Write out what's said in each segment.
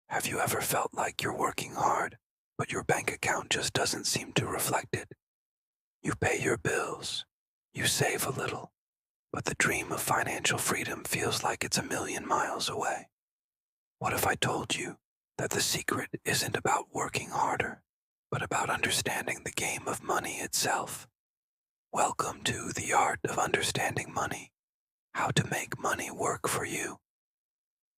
Have you ever felt like you're working hard, but your bank account just doesn't seem to reflect it? You pay your bills, you save a little, but the dream of financial freedom feels like it's a million miles away. What if I told you that the secret isn't about working harder, but about understanding the game of money itself? Welcome to The Art of Understanding Money, how to make money work for you.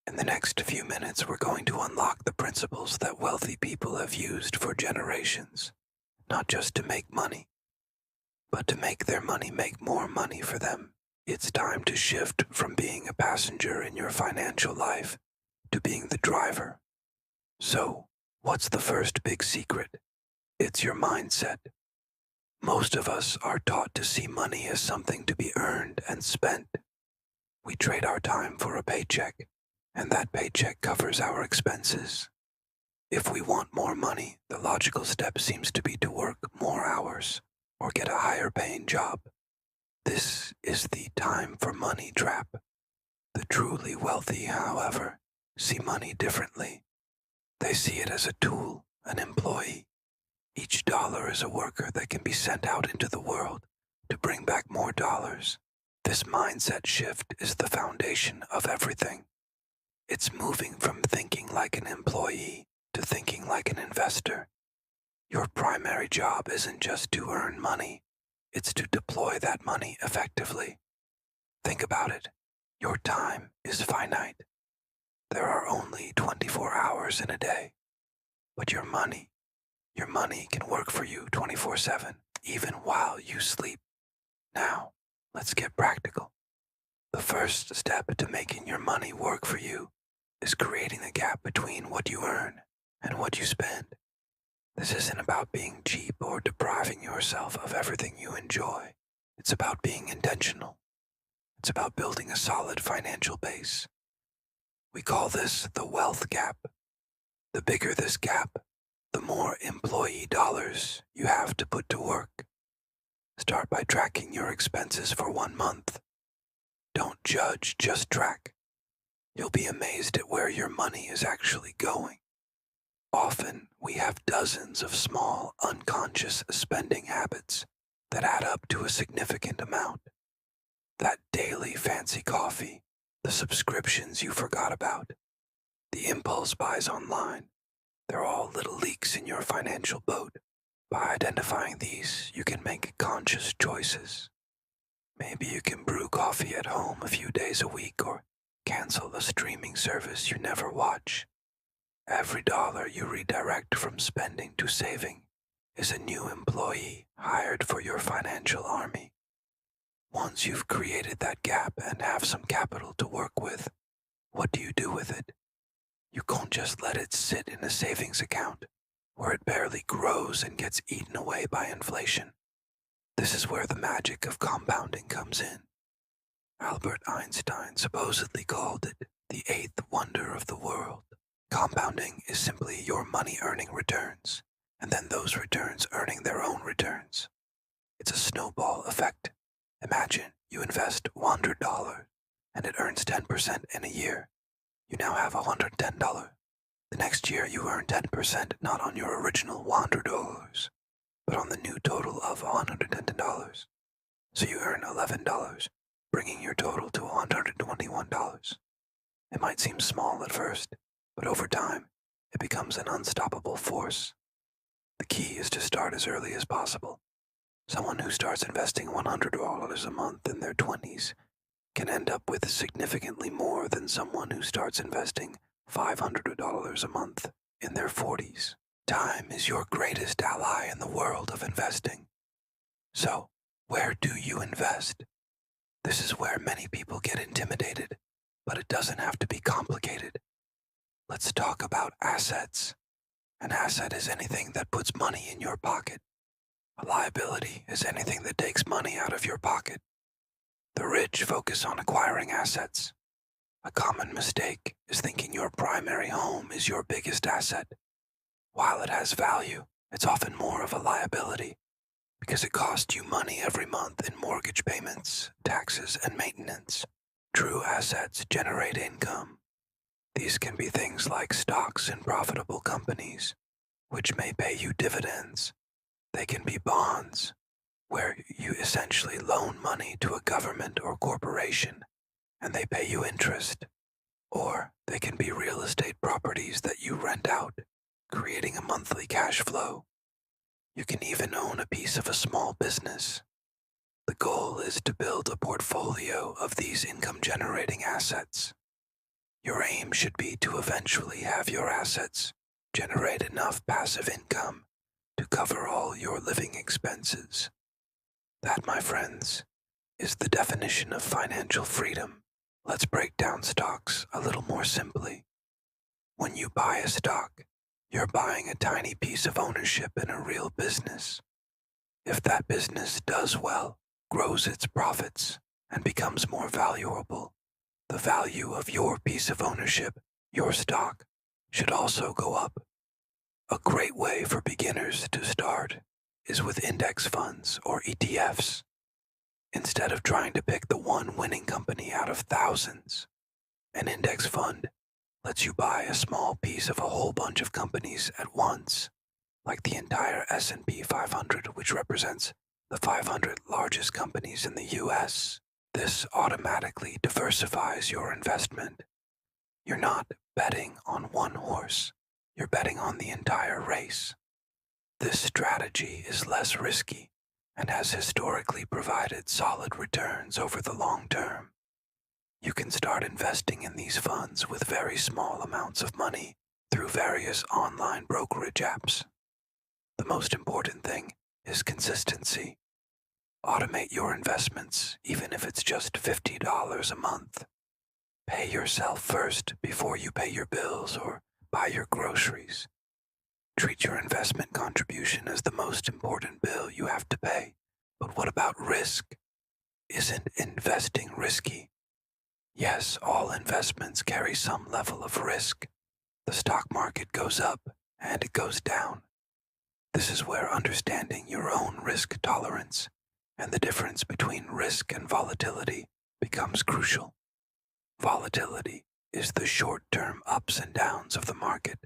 In the next few minutes, we're going to unlock the principles that wealthy people have used for generations, not just to make money, but to make their money make more money for them. It's time to shift from being a passenger in your financial life to being the driver. So, what's the first big secret? It's your mindset. Most of us are taught to see money as something to be earned and spent. We trade our time for a paycheck, and that paycheck covers our expenses. If we want more money, the logical step seems to be to work more hours or get a higher paying job. This is the time for money trap. The truly wealthy, however, see money differently. They see it as a tool, an employee. Each dollar is a worker that can be sent out into the world to bring back more dollars. This mindset shift is the foundation of everything. It's moving from thinking like an employee to thinking like an investor. Your primary job isn't just to earn money, it's to deploy that money effectively. Think about it. Your time is finite. There are only 24 hours in a day. But your money can work for you 24/7, even while you sleep. Now, let's get practical. The first step to making your money work for you is creating a gap between what you earn and what you spend. This isn't about being cheap or depriving yourself of everything you enjoy. It's about being intentional. It's about building a solid financial base. We call this the wealth gap. The bigger this gap, the more employee dollars you have to put to work. Start by tracking your expenses for 1 month. Don't judge, just track. You'll be amazed at where your money is actually going. Often, we have dozens of small, unconscious spending habits that add up to a significant amount. That daily fancy coffee, the subscriptions you forgot about, the impulse buys online, they're all little leaks in your financial boat. By identifying these, you can make conscious choices. Maybe you can brew coffee at home a few days a week or cancel a streaming service you never watch. Every dollar you redirect from spending to saving is a new employee hired for your financial army. Once you've created that gap and have some capital to work with, what do you do with it? You can't just let it sit in a savings account where it barely grows and gets eaten away by inflation. This is where the magic of compounding comes in. Albert Einstein supposedly called it the eighth wonder of the world. Compounding is simply your money earning returns, and then those returns earning their own returns. It's a snowball effect. Imagine you invest $100 and it earns 10% in a year. You now have $110. The next year you earn 10% not on your original $100, but on the new total of $110. So you earn $11, bringing your total to $121. It might seem small at first, but over time, it becomes an unstoppable force. The key is to start as early as possible. Someone who starts investing $100 a month in their 20s can end up with significantly more than someone who starts investing $500 a month in their 40s. Time is your greatest ally in the world of investing. So, where do you invest? This is where many people get intimidated, but it doesn't have to be complicated. Let's talk about assets. An asset is anything that puts money in your pocket. A liability is anything that takes money out of your pocket. The rich focus on acquiring assets. A common mistake is thinking your primary home is your biggest asset. While it has value, it's often more of a liability because it costs you money every month in mortgage payments, taxes, and maintenance. True assets generate income. These can be things like stocks in profitable companies, which may pay you dividends. They can be bonds, where you essentially loan money to a government or corporation, and they pay you interest. Or they can be real estate properties that you rent out, creating a monthly cash flow. You can even own a piece of a small business. The goal is to build a portfolio of these income-generating assets. Your aim should be to eventually have your assets generate enough passive income to cover all your living expenses. That, my friends, is the definition of financial freedom. Let's break down stocks a little more simply. When you buy a stock, you're buying a tiny piece of ownership in a real business. If that business does well, grows its profits, and becomes more valuable, the value of your piece of ownership, your stock, should also go up. A great way for beginners to start is with index funds or ETFs. Instead of trying to pick the one winning company out of thousands, an index fund lets you buy a small piece of a whole bunch of companies at once, like the entire S&P 500, which represents the 500 largest companies in the US. This automatically diversifies your investment. You're not betting on one horse, you're betting on the entire race. This strategy is less risky and has historically provided solid returns over the long term. You can start investing in these funds with very small amounts of money through various online brokerage apps. The most important thing is consistency. Automate your investments, even if it's just $50 a month. Pay yourself first before you pay your bills or buy your groceries. Treat your investment contribution as the most important bill you have to pay. But what about risk? Isn't investing risky? Yes, all investments carry some level of risk. The stock market goes up and it goes down. This is where understanding your own risk tolerance and the difference between risk and volatility becomes crucial. Volatility is the short-term ups and downs of the market.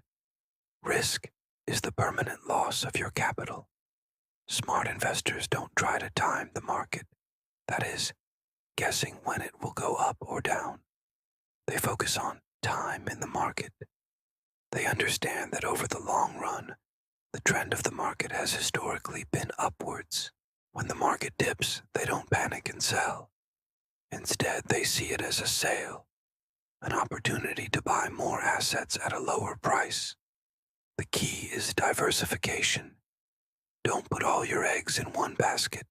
Risk is the permanent loss of your capital. Smart investors don't try to time the market, that is, guessing when it will go up or down. They focus on time in the market. They understand that over the long run, the trend of the market has historically been upwards. When the market dips, they don't panic and sell. Instead, they see it as a sale, an opportunity to buy more assets at a lower price. The key is diversification. Don't put all your eggs in one basket.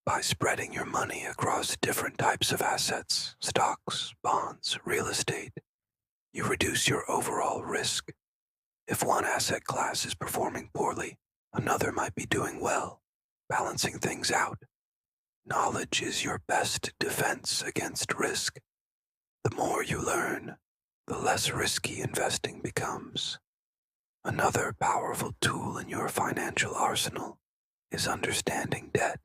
By spreading your money across different types of assets, stocks, bonds, real estate, you reduce your overall risk. If one asset class is performing poorly, another might be doing well, balancing things out. Knowledge is your best defense against risk. The more you learn, the less risky investing becomes. Another powerful tool in your financial arsenal is understanding debt.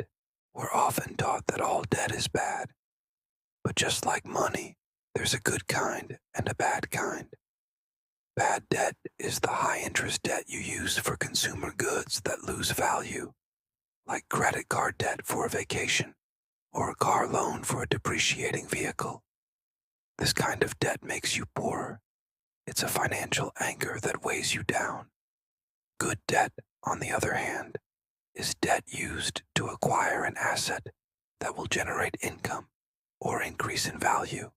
We're often taught that all debt is bad. But just like money, there's a good kind and a bad kind. Bad debt is the high-interest debt you use for consumer goods that lose value, like credit card debt for a vacation or a car loan for a depreciating vehicle. This kind of debt makes you poorer. It's a financial anchor that weighs you down. Good debt, on the other hand, is debt used to acquire an asset that will generate income or increase in value.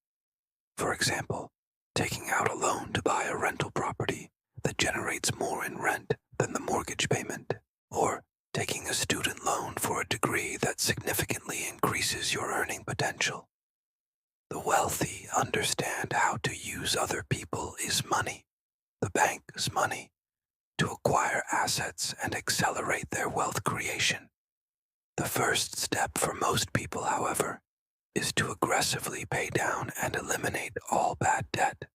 For example, taking out a loan to buy a rental property that generates more in rent than the mortgage payment, or taking a student loan for a degree that significantly increases your earning potential. The wealthy understand how to use other people's money, the bank's money, to acquire assets and accelerate their wealth creation. The first step for most people, however, is to aggressively pay down and eliminate all bad debt.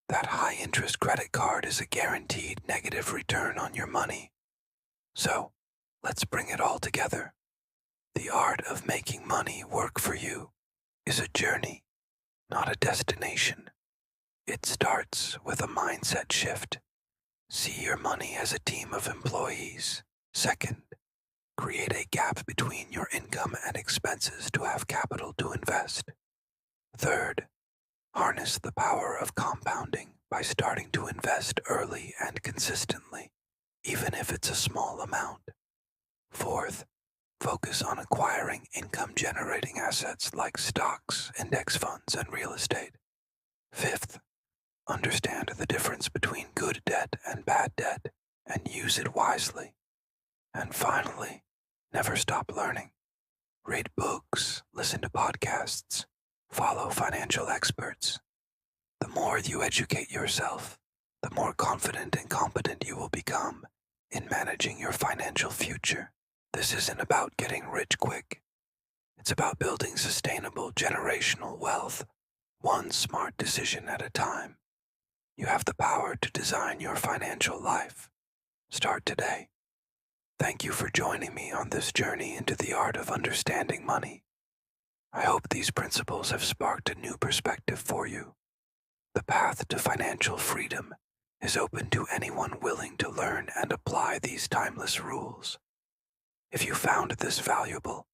That high-interest credit card is a guaranteed negative return on your money. So, let's bring it all together. The art of making money work for you is a journey, not a destination. It starts with a mindset shift. See your money as a team of employees. Second, create a gap between your income and expenses to have capital to invest. Third, harness the power of compounding by starting to invest early and consistently, even if it's a small amount. Fourth, focus on acquiring income-generating assets like stocks, index funds, and real estate. Fifth, understand the difference between good debt and bad debt and use it wisely. And finally, never stop learning. Read books, listen to podcasts, follow financial experts. The more you educate yourself, the more confident and competent you will become in managing your financial future. This isn't about getting rich quick. It's about building sustainable generational wealth, one smart decision at a time. You have the power to design your financial life. Start today. Thank you for joining me on this journey into the art of understanding money. I hope these principles have sparked a new perspective for you. The path to financial freedom is open to anyone willing to learn and apply these timeless rules. If you found this valuable,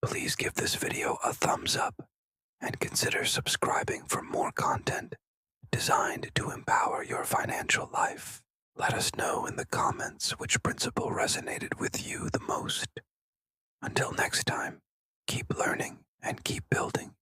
please give this video a thumbs up and consider subscribing for more content designed to empower your financial life. Let us know in the comments which principle resonated with you the most. Until next time, keep learning and keep building.